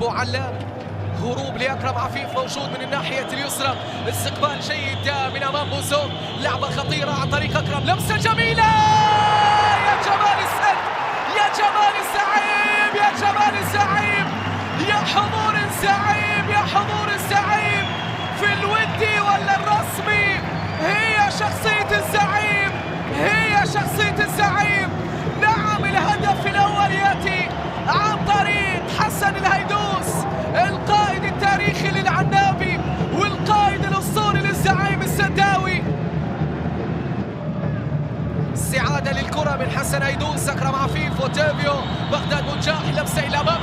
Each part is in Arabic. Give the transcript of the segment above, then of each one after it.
بوعلام، هروب لأكرم عفيف موجود من الناحية اليسرى، استقبال جيد من أمام بوزون، لعبة خطيرة عن طريق أكرم، لمسة جميلة يا جمال السد، يا جمال الزعيم، يا جمال الزعيم، يا حضور الزعيم، يا حضور الزعيم في الودي ولا الرسمي. هي شخصية الزعيم، هي شخصية الزعيم. نعم، الهدف الأول يأتي عن طريق حسن الهيدوس، القائد التاريخي للعنابي والقائد الأسطوري للزعيم السداوي. استعادة للكرة من حسن هيدوس، أكرم عفيف وتافيو، بغداد بنجاح، لمسة إلى أمام،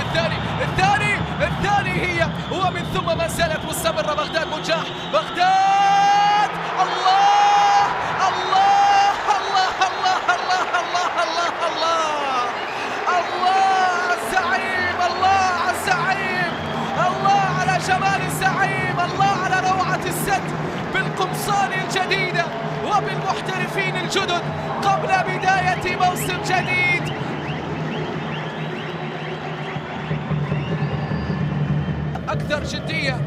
الثاني هي، ومن ثم ما زالت مستمرة بغداد بنجاح، بغداد، الله الله الله الله الله الله الله الله الله الزعيم، الله على الزعيم، الله على جمال الزعيم، الله على روعة السد بالقمصان الجديدة وبالمحترفين الجدد قبل بداية موسم جديد. أكثر جدية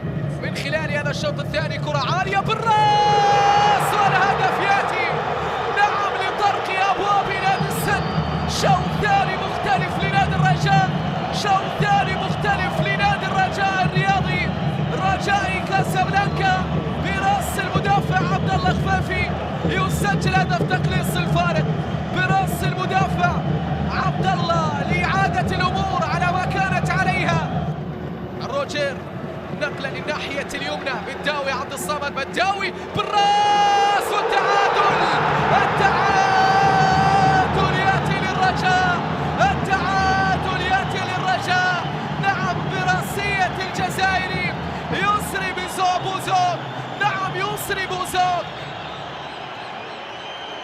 من خلال هذا الشوط الثاني، كرة عالية بالراس والهدف يأتي. نعم، لطرق أبواب نادي السد. شوط ثاني مختلف لنادي الرجاء، شوط ثاني مختلف لنادي الرجاء الرياضي، رجائي كاسابلانكا براس المدافع عبد الله خفافي يسجل هدف تقليص الفارق براس المدافع عبد الله لإعادة الأمور على ما كانت عليها. روجير نقلة للناحية اليمنى، بداوي عبد الصمد، بداوي بالراس والتعادل، التعادل يأتي للرجاء، التعادل يأتي للرجاء. نعم، براسية الجزائري يسري بوزون، نعم يسري بوزون